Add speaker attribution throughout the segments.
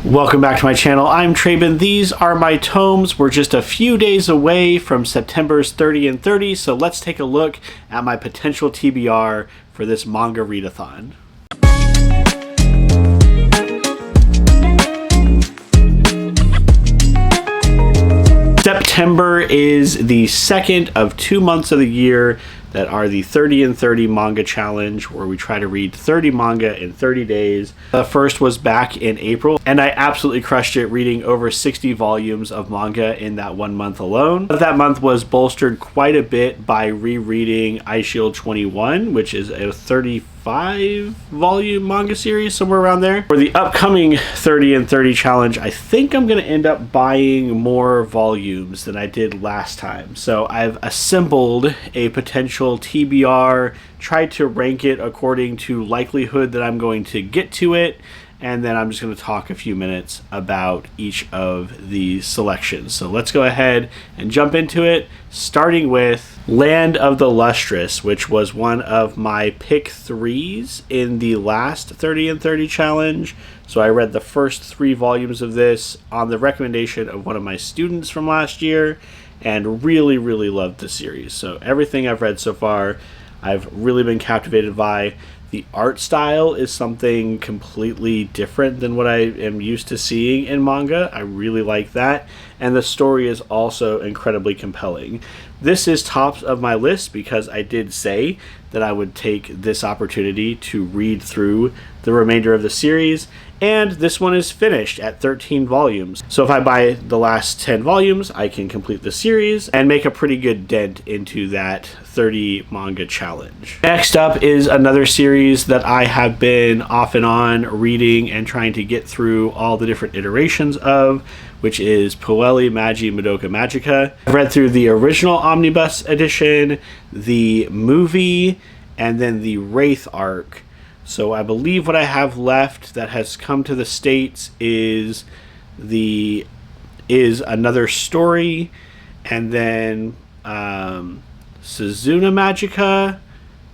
Speaker 1: Welcome back to my channel. I'm Traben. These are my tomes. We're just a few days away from September's 30 and 30, so let's take a look at my potential TBR for this manga readathon. September is the second of 2 months of the year that are the 30 and 30 manga challenge, where we try to read 30 manga in 30 days. The first was back in April, and I absolutely crushed it, reading over 60 volumes of manga in that 1 month alone. That month was bolstered quite a bit by rereading Eyeshield 21, which is a 35 volume manga series, somewhere around there. For the upcoming 30 and 30 challenge, I think I'm going to end up buying more volumes than I did last time. So I've assembled a potential TBR, tried to rank it according to likelihood that I'm going to get to it, and then I'm just going to talk a few minutes about each of the selections. So let's go ahead and jump into it, starting with Land of the Lustrous, which was one of my pick threes in the last 30 and 30 challenge. So I read the first 3 volumes of this on the recommendation of one of my students from last year, and really loved the series. So everything I've read so far, I've really been captivated by. The art style is something completely different than what I am used to seeing in manga. I really like that. And the story is also incredibly compelling. This is tops of my list because I did say that I would take this opportunity to read through the remainder of the series. And this one is finished at 13 volumes. So if I buy the last 10 volumes, I can complete the series and make a pretty good dent into that 30 manga challenge. Next up is another series that I have been off and on reading and trying to get through all the different iterations of, which is Puelli Magi Madoka Magica. I've read through the original omnibus edition, the movie, and then the Wraith arc. So I believe what I have left that has come to the States is Another Story, and then Suzuna Magica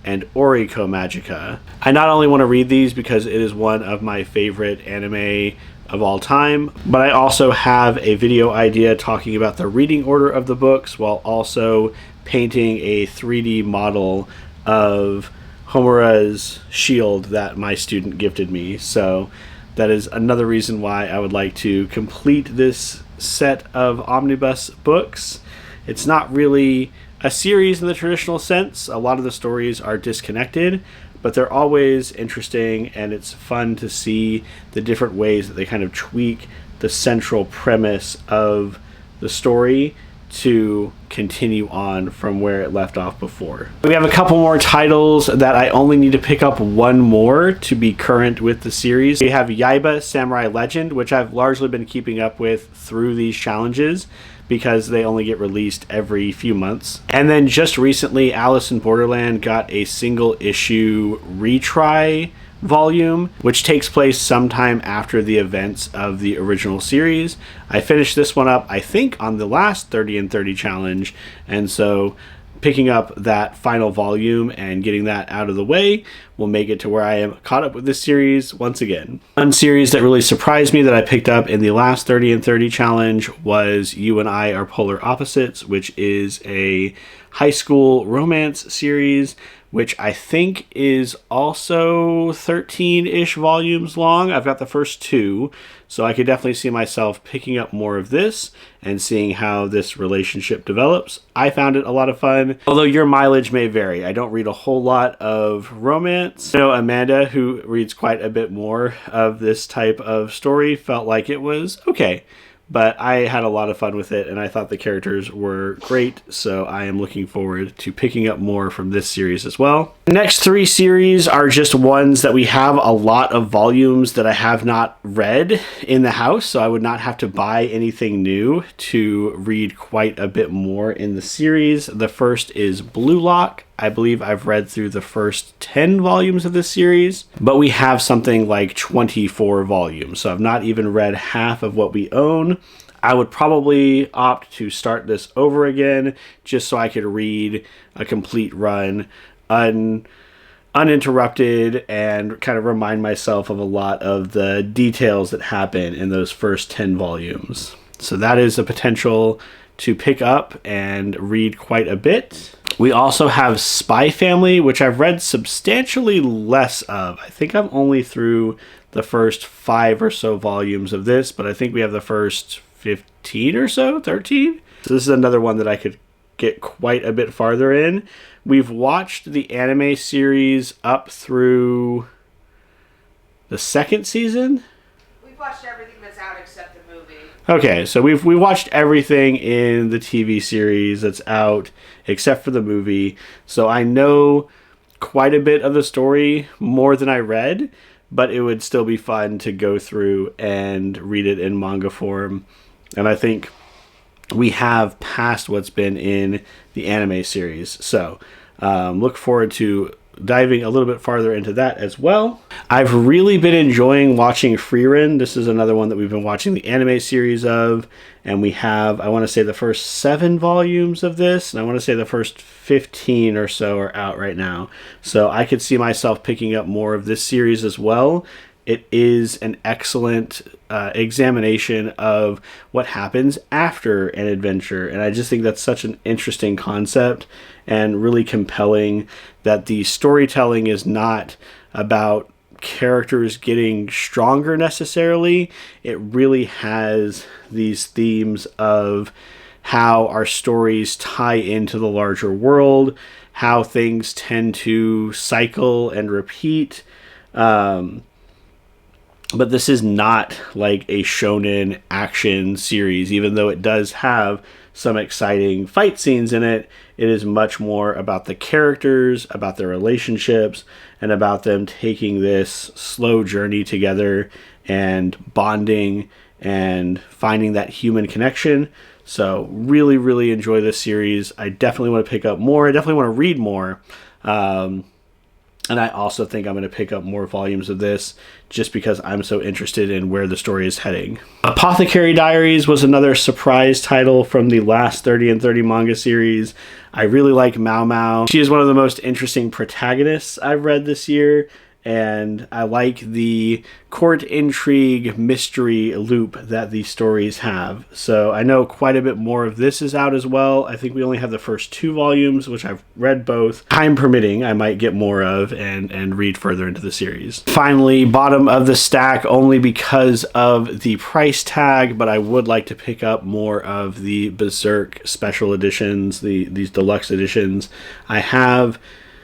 Speaker 1: and Oriko Magica. I not only want to read these because it is one of my favorite anime of all time, but I also have a video idea talking about the reading order of the books while also painting a 3D model of Homura's shield that my student gifted me. So that is another reason why I would like to complete this set of omnibus books. It's not really a series in the traditional sense. A lot of the stories are disconnected, but they're always interesting, and it's fun to see the different ways that they kind of tweak the central premise of the story to continue on from where it left off before. We have a couple more titles that I only need to pick up one more to be current with the series. We have Yaiba Samurai Legend, which I've largely been keeping up with through these challenges because they only get released every few months. And then just recently, Alice in Borderland got a single issue retry volume, which takes place sometime after the events of the original series. I finished this one up, I think, on the last 30 and 30 challenge, and so picking up that final volume and getting that out of the way will make it to where I am caught up with this series once again. One series that really surprised me that I picked up in the last 30 and 30 challenge was You and I Are Polar Opposites, which is a high school romance series, which I think is also 13-ish volumes long. I've got the first 2, so I could definitely see myself picking up more of this and seeing how this relationship develops. I found it a lot of fun, although your mileage may vary. I don't read a whole lot of romance. I know Amanda, who reads quite a bit more of this type of story, felt like it was okay. But I had a lot of fun with it, and I thought the characters were great, so I am looking forward to picking up more from this series as well. The next 3 series are just ones that we have a lot of volumes that I have not read in the house, so I would not have to buy anything new to read quite a bit more in the series. The first is Blue Lock. I believe I've read through the first 10 volumes of this series, but we have something like 24 volumes, so I've not even read half of what we own. I would probably opt to start this over again just so I could read a complete run uninterrupted and kind of remind myself of a lot of the details that happen in those first 10 volumes. So that is a potential to pick up and read quite a bit. We also have Spy Family, which I've read substantially less of. I think I'm only through the first 5 or so volumes of this, but I think we have the first 15 or so, 13. So this is another one that I could get quite a bit farther in. We've watched the anime series up through the 2nd season.
Speaker 2: We've watched everything that's out except the movie.
Speaker 1: Okay, so we watched everything in the TV series that's out except for the movie. So I know quite a bit of the story, more than I read, but it would still be fun to go through and read it in manga form. And I think we have passed what's been in the anime series. So look forward to diving a little bit farther into that as well. I've really been enjoying watching Frieren. This is another one that we've been watching the anime series of, and we have, I want to say, the first 7 volumes of this, and I want to say the first 15 or so are out right now. So I could see myself picking up more of this series as well. It is an excellent examination of what happens after an adventure. And I just think that's such an interesting concept and really compelling, that the storytelling is not about characters getting stronger necessarily. It really has these themes of how our stories tie into the larger world, how things tend to cycle and repeat. But this is not like a shonen action series, even though it does have some exciting fight scenes in it. It is much more about the characters, about their relationships, and about them taking this slow journey together and bonding and finding that human connection. So really, really enjoy this series. I definitely want to pick up more. I definitely want to read more. And I also think I'm going to pick up more volumes of this just because I'm so interested in where the story is heading. Apothecary Diaries was another surprise title from the last 30 and 30 manga series. I really like Mao Mao. She is one of the most interesting protagonists I've read this year. And I like the court intrigue mystery loop that these stories have. So I know quite a bit more of this is out as well. I think we only have the first 2 volumes, which I've read both. Time permitting, I might get more of and read further into the series. Finally, bottom of the stack only because of the price tag, but I would like to pick up more of the Berserk special editions, these deluxe editions. I have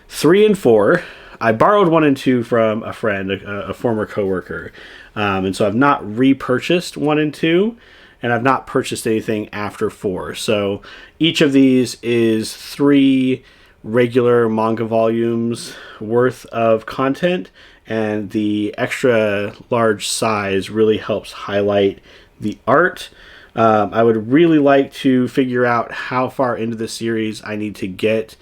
Speaker 1: 3 and 4. I borrowed 1 and 2 from a friend, a former coworker, and so I've not repurchased 1 and 2, and I've not purchased anything after 4. So each of these is 3 regular manga volumes worth of content, and the extra large size really helps highlight the art. I would really like to figure out how far into the series I need to get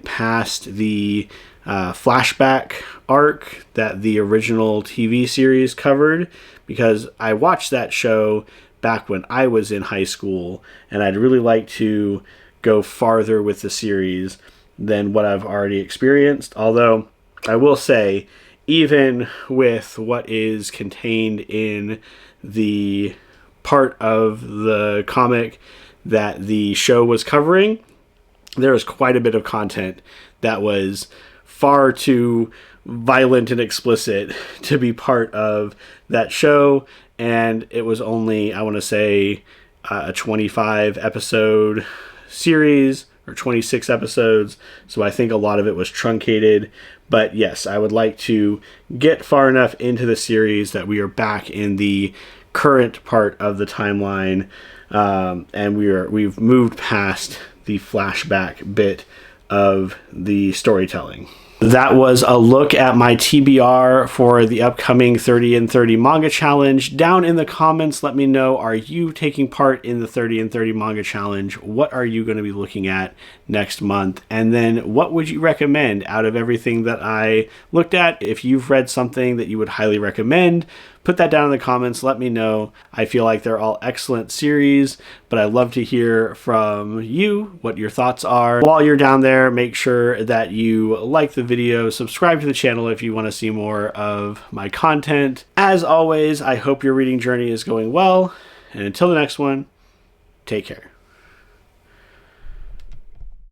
Speaker 1: past the flashback arc that the original TV series covered, because I watched that show back when I was in high school, and I'd really like to go farther with the series than what I've already experienced. Although I will say, even with what is contained in the part of the comic that the show was covering, there is quite a bit of content that was far too violent and explicit to be part of that show, and it was only, I want to say, a 25 episode series, or 26 episodes, so I think a lot of it was truncated. But yes, I would like to get far enough into the series that we are back in the current part of the timeline, and we've moved past the flashback bit of the storytelling. That was a look at my TBR for the upcoming 30 and 30 manga challenge. Down in the comments, let me know, are you taking part in the 30 and 30 manga challenge? What are you going to be looking at next month? And then what would you recommend out of everything that I looked at? If you've read something that you would highly recommend, Put that down in the comments. Let me know. I feel like they're all excellent series, but I'd love to hear from you what your thoughts are. While you're down there, make sure that you like the video, subscribe to the channel if you want to see more of my content. As always, I hope your reading journey is going well, and until the next one, take care.